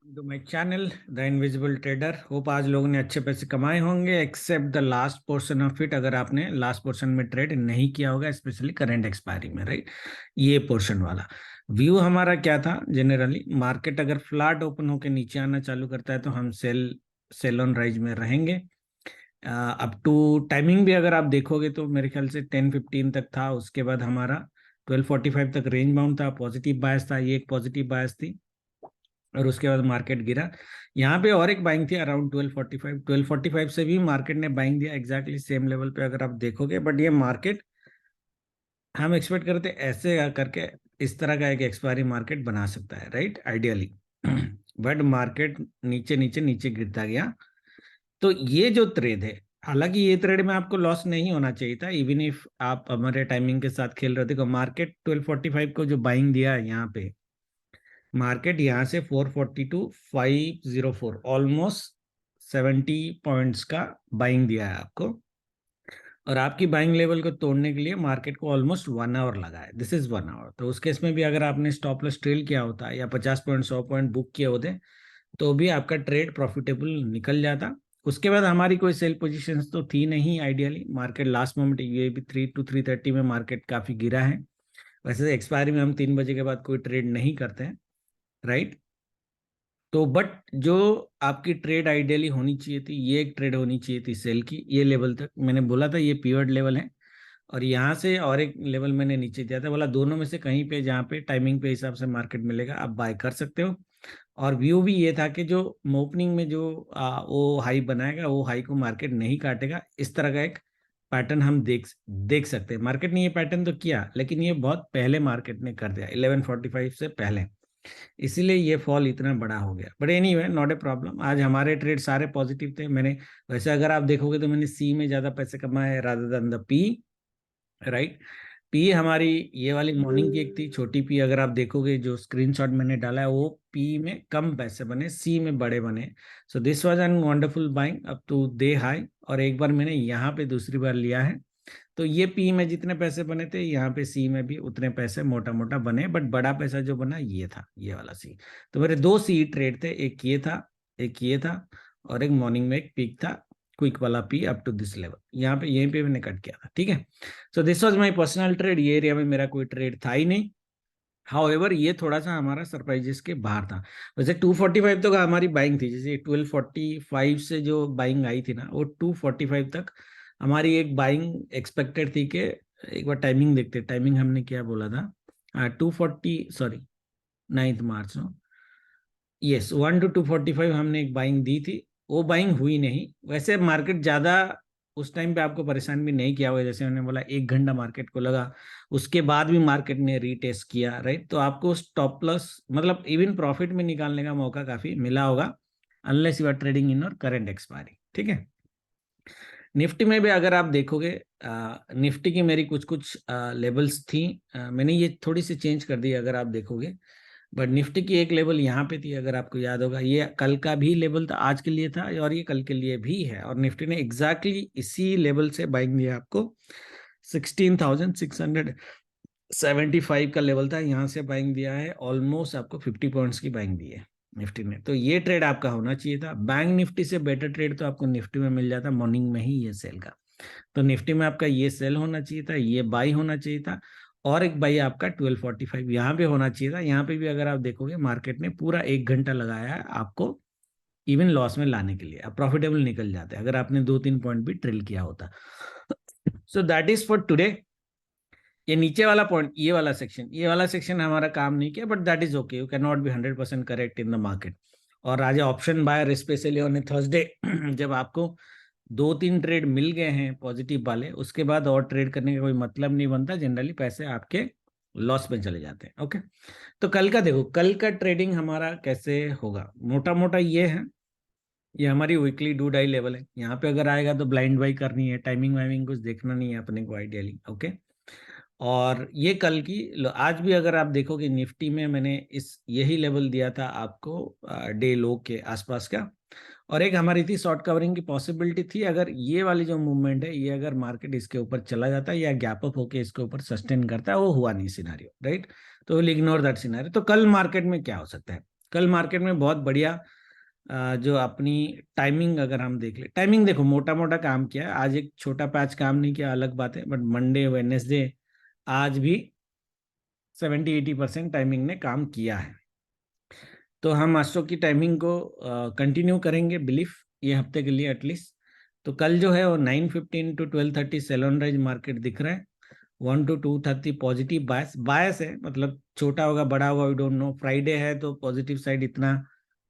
To my channel the invisible trader. Hope आज लोगों ने अच्छे पैसे कमाए होंगे except the last portion of it. अगर आपने लास्ट पोर्शन में ट्रेड नहीं किया होगा, स्पेशली करंट एक्सपायरी में, राइट। ये पोर्शन वाला व्यू हमारा क्या था? जनरली मार्केट अगर फ्लैट ओपन होकर नीचे आना चालू करता है तो हम सेल ऑन राइज में रहेंगे। अप टू टाइमिंग भी अगर आप देखोगे तो मेरे ख्याल से 10:15 तक था। उसके बाद हमारा 12:45 तक रेंज बाउंड था, पॉजिटिव बायस था, ये एक पॉजिटिव बायस थी। और उसके बाद मार्केट गिरा। यहाँ पे और एक बाइंग थी अराउंड 12:45 से भी मार्केट ने बाइंग दिया एग्जैक्टली सेम लेवल पे अगर आप देखोगे। बट ये मार्केट हम एक्सपेक्ट करते ऐसे करके इस तरह का एक एक्सपायरी मार्केट बना सकता है, राइट, आइडियली। बट मार्केट नीचे नीचे नीचे गिरता गया। तो ये जो ट्रेड है, हालांकि ये ट्रेड में आपको लॉस नहीं होना चाहिए था, इवन इफ आप हमारे टाइमिंग के साथ खेल रहे थे। तो मार्केट 12:45 को जो बाइंग दिया है यहाँ पे, मार्केट यहाँ से 442,504 ऑलमोस्ट 70 पॉइंट्स का बाइंग दिया है आपको। और आपकी बाइंग लेवल को तोड़ने के लिए मार्केट को ऑलमोस्ट 1 आवर लगा है। This is 1 hour. तो उस केस में भी अगर आपने स्टॉप लॉस ट्रेल किया होता या 50 पॉइंट 100 पॉइंट बुक किए होते तो भी आपका ट्रेड प्रॉफिटेबल निकल जाता। उसके बाद हमारी कोई सेल पोजीशंस तो थी नहीं आइडियली। मार्केट लास्ट मोमेंट ये भी 3 to 3:30 में मार्केट काफी गिरा है। वैसे एक्सपायरी में हम 3 बजे के बाद कोई ट्रेड नहीं करते हैं, राइट। तो बट जो आपकी ट्रेड आइडियली होनी चाहिए थी, ये एक ट्रेड होनी चाहिए थी सेल की। ये लेवल तक मैंने बोला था ये पिवट लेवल है। और यहाँ से और एक लेवल मैंने नीचे दिया था, बोला दोनों में से कहीं पे जहाँ पे टाइमिंग पे हिसाब से मार्केट मिलेगा आप बाय कर सकते हो। और व्यू भी ये था कि जो ओपनिंग में जो वो हाई बनाएगा वो हाई को मार्केट नहीं काटेगा। इस तरह का एक पैटर्न हम देख सकते हैं। मार्केट ने ये पैटर्न तो किया, लेकिन ये बहुत पहले मार्केट ने कर दिया 11:45 से पहले, इसीलिए ये फॉल इतना बड़ा हो गया। But anyway not a problem. आज हमारे ट्रेड सारे पॉजिटिव थे। मैंने वैसे अगर आप देखोगे तो मैंने सी में ज्यादा पैसे कमाए rather than the P, right. P हमारी ये वाली मॉर्निंग की एक थी छोटी पी। अगर आप देखोगे जो स्क्रीनशॉट मैंने डाला है वो पी में कम पैसे बने, सी में बड़े बने। So this was an wonderful buying up to day high. और एक बार मैंने यहाँ पे दूसरी बार लिया है तो ये पी में जितने पैसे बने थे यहाँ पे सी में भी उतने पैसे मोटा मोटा बने। बट बड़ा पैसा जो बना ये था, ये वाला सी। तो मेरे दो सी ट्रेड थे, एक ये था, एक ये था, और एक मॉर्निंग में एक पीक था, क्विक वाला पी अप टू दिस लेवल। यहाँ पे यहीं पे मैंने कट किया था, ठीक है। सो this was my personal trade. ये एरिया में मेरा कोई ट्रेड था ही नहीं। हाउएवर ये थोड़ा सा हमारा सरप्राइजेस के बाहर था। वैसे 245 तक हमारी बाइंग थी। जैसे 12:45 से जो बाइंग आई थी ना, वो 2:45 तक हमारी एक बाइंग एक्सपेक्टेड थी कि एक बार टाइमिंग देखते। टाइमिंग हमने क्या बोला था? 240, sorry, 9 March, no, yes, 1 to 2:45 हमने एक बाइंग दी थी। वो बाइंग हुई नहीं। वैसे मार्केट ज्यादा उस टाइम पे आपको परेशान भी नहीं किया हुआ। जैसे मैंने बोला 1 घंटा मार्केट को लगा, उसके बाद भी मार्केट ने रीटेस्ट किया, राइट। तो आपको स्टॉप लॉस मतलब इवन प्रॉफिट में निकालने का मौका काफी मिला होगा, unless you are trading in और करंट एक्सपायरी, ठीक है। निफ्टी में भी अगर आप देखोगे, निफ्टी की मेरी कुछ कुछ लेवल्स थी। मैंने ये थोड़ी सी चेंज कर दी अगर आप देखोगे। बट निफ्टी की एक लेवल यहाँ पे थी, अगर आपको याद होगा। ये कल का भी लेवल था, आज के लिए था, और ये कल के लिए भी है। और निफ्टी ने एग्जैक्टली इसी लेवल से बाइंग दिया आपको। 16,675 का लेवल था, यहाँ से बाइंग दिया है। ऑलमोस्ट आपको 50 पॉइंट्स की बाइंग दी है निफ्टी ने। तो ये ट्रेड आपका होना चाहिए था। बैंक निफ्टी से बेटर ट्रेड तो आपको निफ्टी में मिल जाता मॉर्निंग में ही, ये सेल का। तो निफ्टी में आपका ये सेल होना चाहिए था, ये बाई होना चाहिए था। और एक बाई आपका 12:45 यहाँ पे होना चाहिए था। यहाँ पे भी अगर आप देखोगे मार्केट ने पूरा 1 घंटा लगाया है आपको इवन लॉस में लाने के लिए। आप प्रॉफिटेबल निकल जाते हैं अगर आपने 2-3 पॉइंट भी ट्रिल किया होता। So that is for today. ये नीचे वाला पॉइंट, ये वाला सेक्शन हमारा काम नहीं किया, but that is okay. You can not be 100% correct in the market. और आज option buyer specially on Thursday जब आपको 2-3 ट्रेड मिल गए हैं पॉजिटिव वाले, उसके बाद और ट्रेड करने का कोई मतलब नहीं बनता। जनरली पैसे आपके लॉस में चले जाते हैं, ओके। तो कल का देखो, कल का ट्रेडिंग हमारा कैसे होगा। मोटा मोटा ये है, ये हमारी वीकली डू डाई लेवल है। यहाँ पे अगर आएगा तो ब्लाइंड बाई करनी है, टाइमिंग वाइमिंग कुछ देखना नहीं है अपने को आइडियली, ओके। और ये कल की आज भी अगर आप देखोगे निफ्टी में मैंने इस यही लेवल दिया था आपको डे लो के आसपास का। और एक हमारी थी शॉर्ट कवरिंग की पॉसिबिलिटी थी। अगर ये वाली जो मूवमेंट है, ये अगर मार्केट इसके ऊपर चला जाता है या गैप अप होके इसके ऊपर सस्टेन करता है, वो हुआ नहीं सिनारियो, राइट। तो विल इग्नोर दैट सिनारियो। तो कल मार्केट में क्या हो सकता है? कल मार्केट में बहुत बढ़िया जो अपनी टाइमिंग अगर हम देख ले, टाइमिंग देखो मोटा मोटा काम किया है, आज एक छोटा पैच काम नहीं किया अलग बात है, बट मंडे वेडनेसडे आज भी 70-80% टाइमिंग ने काम किया है। तो हम आज की टाइमिंग को कंटिन्यू करेंगे बिलीफ ये हफ्ते के लिए एटलीस्ट। तो कल जो है वो 9:15 to 12:30 sell on rise market दिख रहा है। 1 to 2:30 पॉजिटिव बायस बायस है, मतलब छोटा होगा बड़ा होगा वी डोंट नो। फ्राइडे है तो पॉजिटिव साइड इतना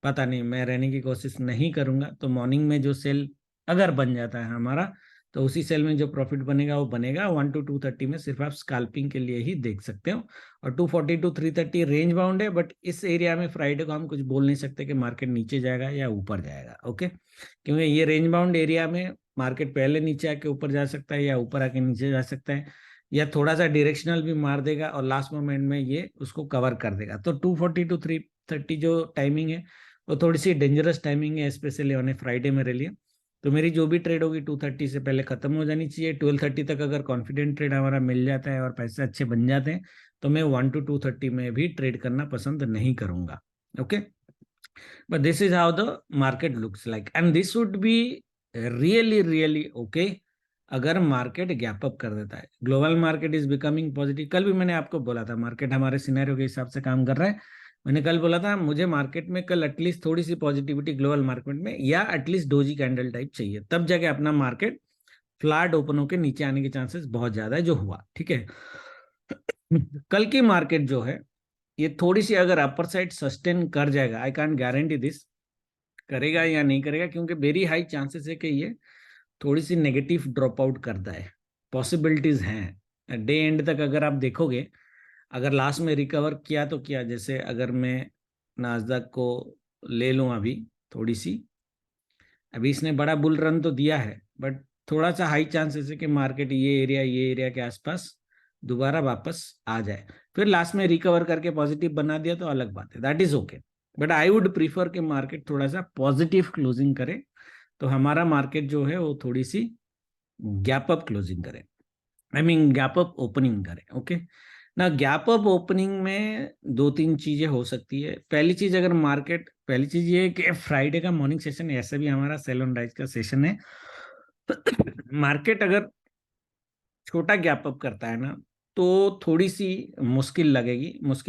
पता नहीं, मैं रहने की कोशिश नहीं करूंगा। तो मॉर्निंग में जो सेल अगर बन जाता है हमारा, तो उसी सेल में जो प्रॉफिट बनेगा वो बनेगा। 1 to 2:30 में सिर्फ आप स्कैल्पिंग के लिए ही देख सकते हो। और 240 to 330 रेंज बाउंड है, बट इस एरिया में फ्राइडे को हम कुछ बोल नहीं सकते कि मार्केट नीचे जाएगा या ऊपर जाएगा। ओके, क्योंकि ये रेंज बाउंड एरिया में मार्केट पहले नीचे आके ऊपर जा सकता है या ऊपर आके नीचे जा सकता है, या थोड़ा सा डायरेक्शनल भी मार देगा और लास्ट मोमेंट में ये उसको कवर कर देगा। तो 240 to 330 जो टाइमिंग है वो थोड़ी सी डेंजरस टाइमिंग है, स्पेशली ऑन ए फ्राइडे मेरे लिए। तो मेरी जो भी ट्रेड होगी 230 से पहले खत्म हो जानी चाहिए। 12:30 तक अगर कॉन्फिडेंट ट्रेड हमारा मिल जाता है और पैसे अच्छे बन जाते हैं, तो मैं 1 to 2:30 में भी ट्रेड करना पसंद नहीं करूंगा। Okay, but this is how the market looks like, and this would be really really okay अगर मार्केट गैप अप कर देता है। Global market is becoming positive. कल भी मैंने आपको बोला था मार्केट हमारे सिनेरियो के हिसाब से काम कर रहा है। मैंने कल बोला था मुझे मार्केट में कल एटलीस्ट थोड़ी सी पॉजिटिविटी ग्लोबल मार्केट में, या एटलीस्ट डोजी कैंडल टाइप चाहिए, तब जाके अपना मार्केट फ्लैट ओपन होकर नीचे आने के चांसेस बहुत ज्यादा है, जो हुआ। ठीक है, कल की मार्केट जो है ये थोड़ी सी अगर अपर साइड सस्टेन कर जाएगा, आई कांट गारंटी दिस करेगा या नहीं करेगा, क्योंकि वेरी हाई चांसेस है कि ये थोड़ी सी नेगेटिव ड्रॉप आउट करता है। पॉसिबिलिटीज हैं डे एंड तक अगर आप देखोगे। अगर लास्ट में रिकवर किया तो किया, जैसे अगर मैं नास्डक को ले लूं अभी थोड़ी सी, अभी इसने बड़ा बुल रन तो दिया है, बट थोड़ा सा हाई चांसेस है कि मार्केट ये एरिया के आसपास दोबारा वापस आ जाए। फिर लास्ट में रिकवर करके पॉजिटिव बना दिया तो अलग बात है, that is okay. But I would prefer कि मार्केट थोड़ा सा पॉजिटिव क्लोजिंग करे, तो हमारा मार्केट जो है वो थोड़ी सी गैप अप क्लोजिंग करे, I mean gap up opening करे। ओके ना, गैप अप ओपनिंग में दो तीन चीजें हो सकती है। पहली चीज, अगर मार्केट, पहली चीज ये है कि फ्राइडे का मॉर्निंग सेशन ऐसे भी हमारा सेल ऑन राइज का सेशन है। मार्केट अगर छोटा गैप अप करता है ना, तो थोड़ी सी मुश्किल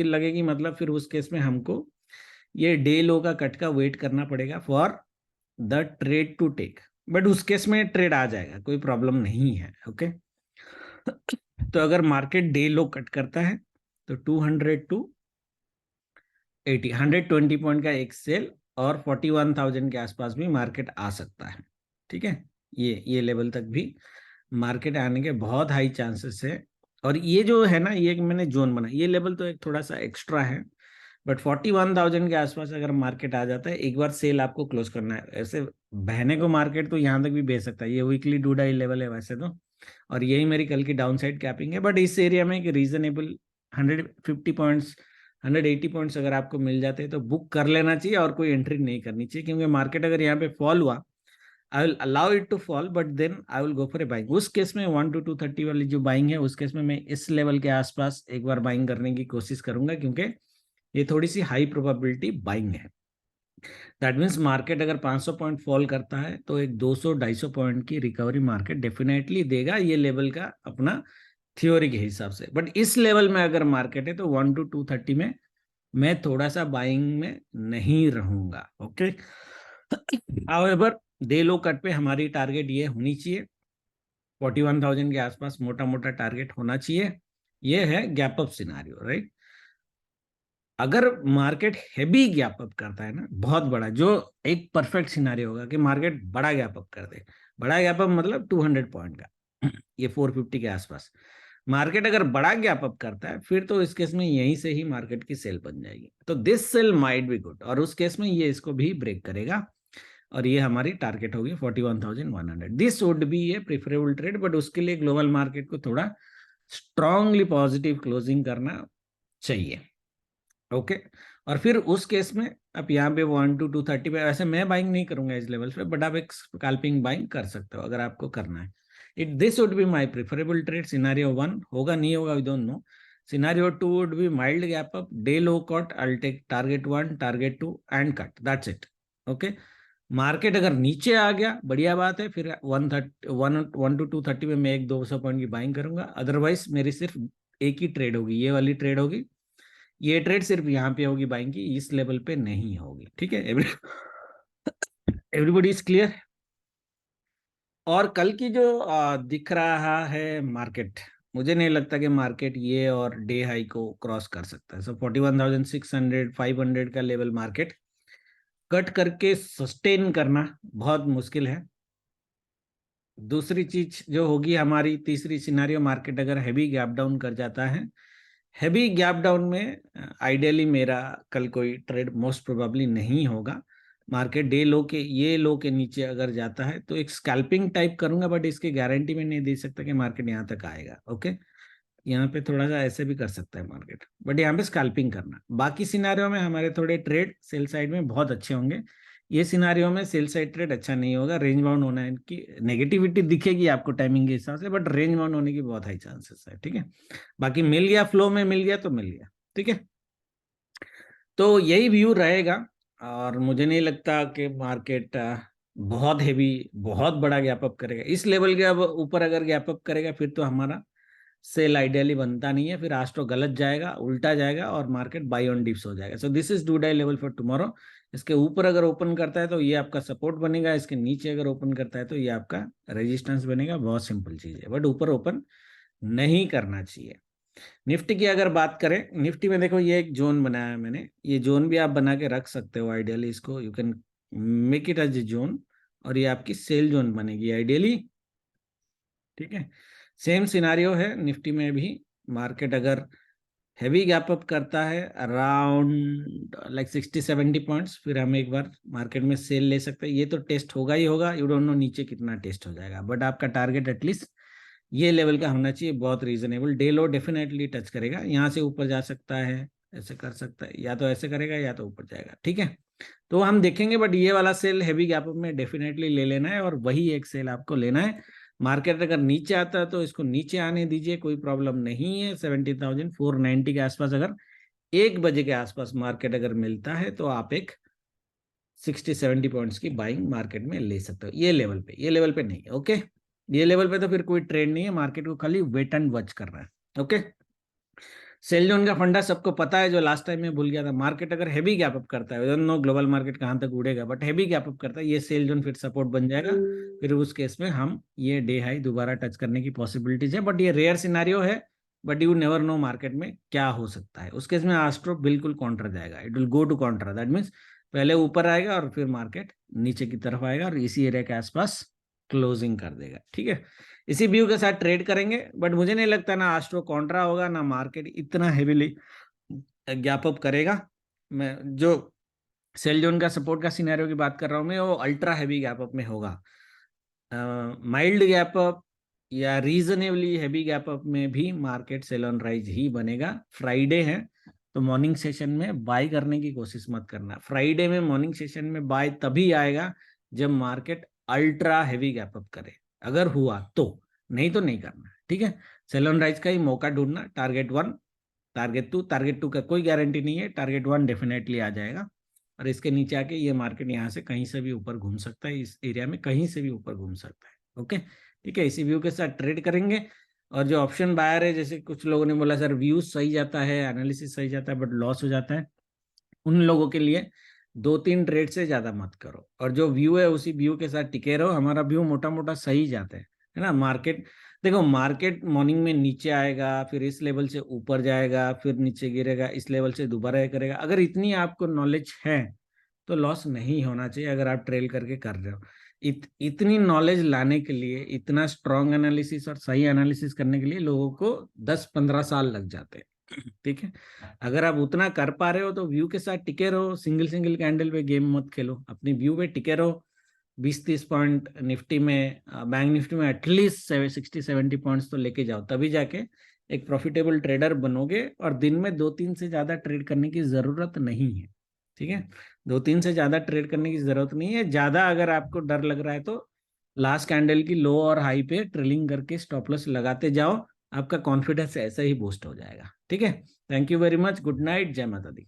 लगेगी मतलब फिर उस केस में हमको ये डे लो का कट का वेट करना पड़ेगा for the trade to take. But उस केस में ट्रेड आ जाएगा, कोई प्रॉब्लम नहीं है। ओके, तो अगर मार्केट डे लो कट करता है तो 200 to 80 120 पॉइंट का एक सेल और 41,000 के आसपास भी मार्केट आ सकता है। ठीक है, ये लेवल तक भी मार्केट आने के बहुत हाई चांसेस है। और ये जो है ना, ये मैंने जोन बना, ये लेवल तो एक थोड़ा सा एक्स्ट्रा है, बट 41,000 के आसपास अगर मार्केट आ जाता है, एक बार सेल आपको क्लोज करना है। ऐसे बहने को मार्केट तो यहाँ तक भी बेच सकता है, ये वीकली डू डाई लेवल है वैसे तो, और यही मेरी कल की डाउन साइड कैपिंग है। बट इस एरिया में एक रीजनेबल 150 पॉइंट्स 180 पॉइंट्स अगर आपको मिल जाते हैं तो बुक कर लेना चाहिए और कोई एंट्री नहीं करनी चाहिए, क्योंकि मार्केट अगर यहाँ पे फॉल हुआ, I will allow it to fall, but then I will go for a buying. उस केस में 1 to 230 वाली जो बाइंग है, उस केस में मैं इस लेवल के आसपास एक बार बाइंग करने की कोशिश करूंगा, क्योंकि ये थोड़ी सी हाई प्रोबेबिलिटी बाइंग है। दैट मीन्स मार्केट अगर 500 पॉइंट फॉल करता है तो एक 200-250 पॉइंट की रिकवरी मार्केट डेफिनेटली देगा, ये लेवल का अपना थ्योरी के हिसाब से। बट इस लेवल में अगर मार्केट है तो 1 to 230 में मैं थोड़ा सा बाइंग में नहीं रहूंगा। ओके, हाउएवर डे लो कट पे हमारी टारगेट ये होनी चाहिए, 41,000 के आसपास मोटा मोटा टारगेट होना चाहिए। ये है गैप अप सिनारियो, राइट। अगर मार्केट हैवी गैप अप करता है ना, बहुत बड़ा, जो एक परफेक्ट सिनारियो होगा कि मार्केट बड़ा गैप अप कर दे, बड़ा गैप अप मतलब 200 पॉइंट का, ये 450 के आसपास मार्केट अगर बड़ा गैप अप करता है, फिर तो इस केस में यहीं से ही मार्केट की सेल बन जाएगी, तो this sell might be good, और उस केस में ये इसको भी ब्रेक करेगा, और ये हमारी टारगेट होगी 41,100। This would B A preferable trade, but उसके लिए ग्लोबल मार्केट को थोड़ा स्ट्रांगली पॉजिटिव क्लोजिंग करना चाहिए। ओके, और फिर उस केस में आप यहाँ पे 1 to 230 पे, वैसे मैं बाइंग नहीं करूंगा इस लेवल पे, बट आप एक स्कैल्पिंग बाइंग कर सकते हो अगर आपको करना है। This would be my preferable trade scenario 1, होगा नहीं होगा we don't know. Scenario 2 would be mild gap up, day low cut, I'll take target 1, target 2 and cut. That's it. Okay. Market अगर नीचे आ गया बढ़िया बात है, फिर 1 to 230 में मैं 100-200 पॉइंट की बाइंग करूंगा। अदरवाइज मेरी सिर्फ एक ही ट्रेड होगी, ये वाली ट्रेड होगी। ये ट्रेड सिर्फ यहाँ पे होगी बाइंग की, इस लेवल पे नहीं होगी। ठीक है, एवरीबॉडी इज क्लियर। और कल की जो दिख रहा है मार्केट, मुझे नहीं लगता कि मार्केट ये और डे हाई को क्रॉस कर सकता है। सो 41,600 500 का लेवल मार्केट कट करके सस्टेन करना बहुत मुश्किल है। दूसरी चीज जो होगी हमारी, तीसरी सिनारियो, मार्केट अगर हैवी गैप डाउन कर जाता है, हैवी गैप डाउन में आइडियली मेरा कल कोई ट्रेड मोस्ट प्रोबेबली नहीं होगा। मार्केट डे लो के, ये लो के नीचे अगर जाता है तो एक स्कैल्पिंग टाइप करूंगा, बट इसकी गारंटी में नहीं दे सकता कि मार्केट यहाँ तक आएगा। ओके, यहाँ पे थोड़ा सा ऐसे भी कर सकता है मार्केट, बट यहाँ पे स्कैल्पिंग करना। बाकी सिनारियों में हमारे थोड़े ट्रेड सेल साइड में बहुत अच्छे होंगे। ये सिनारियों में सेल साइड ट्रेड अच्छा नहीं होगा, रेंज बाउंड होना है, इनकी नेगेटिविटी दिखेगी आपको टाइमिंग के हिसाब से, बट रेंज बाउंड होने की बहुत हाई चांसेस है। ठीक है, बाकी मिल गया, फ्लो में मिल गया तो मिल गया। ठीक है, तो यही व्यू रहेगा। और मुझे नहीं लगता कि मार्केट बहुत हेवी, बहुत बड़ा गैप अप करेगा इस लेवल के। अब ऊपर अगर गैप अप करेगा फिर तो हमारा सेल आइडियली बनता नहीं है, फिर आज तो गलत जाएगा, उल्टा जाएगा और मार्केट बाई ऑन डिप्स हो जाएगा। So this is do die level for tomorrow. इसके ऊपर अगर ओपन करता है तो ये आपका सपोर्ट बनेगा, इसके नीचे अगर ओपन करता है तो ये आपका रेजिस्टेंस बनेगा। बहुत सिंपल चीज है, बट ऊपर ओपन नहीं करना चाहिए। निफ्टी की अगर बात करें, निफ्टी में देखो ये एक जोन बनाया है मैंने, ये जोन भी आप बना के रख सकते हो आइडियली, इसको you can make it as a zone, और ये आपकी सेल जोन बनेगी आइडियली। ठीक है, सेम सिनारियो है निफ्टी में भी। मार्केट अगर हैवी गैप अप करता है अराउंड लाइक 60-70 पॉइंट्स, फिर हम एक बार मार्केट में सेल ले सकते हैं। ये तो टेस्ट होगा ही होगा, यू डोंट नो नीचे कितना टेस्ट हो जाएगा, बट आपका टारगेट एटलीस्ट ये लेवल का होना चाहिए, बहुत रीजनेबल। डे लो डेफिनेटली टच करेगा, यहाँ से ऊपर जा सकता है, ऐसे कर सकता है, या तो ऐसे करेगा या तो ऊपर जाएगा। ठीक है, तो हम देखेंगे, बट ये वाला सेल हैवी गैप अप में डेफिनेटली ले लेना है, और वही एक सेल आपको लेना है। मार्केट अगर नीचे आता है तो इसको नीचे आने दीजिए, कोई प्रॉब्लम नहीं है। 70,490 के आसपास अगर 1 बजे के आसपास मार्केट अगर मिलता है तो आप एक 60-70 पॉइंट्स की बाइंग मार्केट में ले सकते हो, ये लेवल पे, ये लेवल पे नहीं है। ओके, ये लेवल पे तो फिर कोई ट्रेड नहीं है, मार्केट को खाली वेट एंड वॉच कर रहा है। ओके, सेल जोन का फंडा सबको पता है, जो लास्ट टाइम में भूल गया था। मार्केट अगर हैवी गैप अप करता है, नो ग्लोबल मार्केट कहां तक उड़ेगा, बट हैवी गैप अप करता है, ये सेल जोन फिर सपोर्ट बन जाएगा। फिर उस केस में हम ये डे हाई दोबारा टच करने की पॉसिबिलिटीज है, बट ये रेयर सिनारियो है, but you never know market में क्या हो सकता है। उस केस में आस्ट्रो बिल्कुल काउंटर जाएगा, it will go to counter, that means पहले ऊपर आएगा और फिर मार्केट नीचे की तरफ आएगा और इसी एरिया के आसपास क्लोजिंग कर देगा। ठीक है, इसी व्यू के साथ ट्रेड करेंगे, बट मुझे नहीं लगता ना आस्ट्रो कॉन्ट्रा होगा, ना मार्केट इतना हेवीली गैप अप करेगा। मैं जो सेल जोन का सपोर्ट का सिनेरियो की बात कर रहा हूं मैं, वो अल्ट्रा हैवी गैप अप में होगा। माइल्ड गैप अप या रीजनेबली हैवी गैप अप में भी मार्केट सेल ऑन राइज ही बनेगा। फ्राइडे है तो मॉर्निंग सेशन में बाय करने की कोशिश मत करना। फ्राइडे में मॉर्निंग सेशन में बाय तभी आएगा जब market ultra heavy gap up करे, अगर हुआ तो, नहीं तो नहीं करना। ठीक है, सेल ऑन राइज का ही मौका ढूंढना। टारगेट 1, टारगेट टू का कोई गारंटी नहीं है, टारगेट 1 डेफिनेटली आ जाएगा, और इसके नीचे आके ये मार्केट यहाँ से कहीं से भी ऊपर घूम सकता है, इस एरिया में कहीं से भी ऊपर घूम सकता है। ओके, ठीक है, इसी व्यू के साथ ट्रेड करेंगे। और जो ऑप्शन बायर है, जैसे कुछ लोगों ने बोला सर व्यू सही जाता है, एनालिसिस सही जाता है, बट लॉस हो जाता है, उन लोगों के लिए 2-3 ट्रेड से ज्यादा मत करो, और जो व्यू है उसी व्यू के साथ टिके रहो। हमारा व्यू मोटा मोटा सही जाता है ना। मार्केट देखो, मार्केट मॉर्निंग में नीचे आएगा, फिर इस लेवल से ऊपर जाएगा, फिर नीचे गिरेगा, इस लेवल से दोबारा करेगा। अगर इतनी आपको नॉलेज है तो लॉस नहीं होना चाहिए, अगर आप ट्रेल करके कर रहे हो। इतनी नॉलेज लाने के लिए, इतना स्ट्रॉन्ग एनालिसिस और सही एनालिसिस करने के लिए लोगों को 10-15 साल लग जाते हैं। ठीक है, अगर आप उतना कर पा रहे हो तो व्यू के साथ टिके रहो, सिंगल सिंगल कैंडल पे गेम मत खेलो, अपनी व्यू पे टिके रहो। 20-30 पॉइंट निफ्टी में, बैंक निफ्टी में एटलीस्ट 60-70 पॉइंट्स तो लेके जाओ, तभी जाके एक प्रॉफिटेबल ट्रेडर बनोगे। और दिन में 2-3 से ज्यादा ट्रेड करने की जरूरत नहीं है। ठीक है, 2-3 से ज्यादा ट्रेड करने की जरूरत नहीं है। ज्यादा अगर आपको डर लग रहा है तो लास्ट कैंडल की लो और हाई पे ट्रेलिंग करके स्टॉप लॉस लगाते जाओ, आपका कॉन्फिडेंस ऐसे ही बूस्ट हो जाएगा। ठीक है, thank you very much, good night, जय माता दी।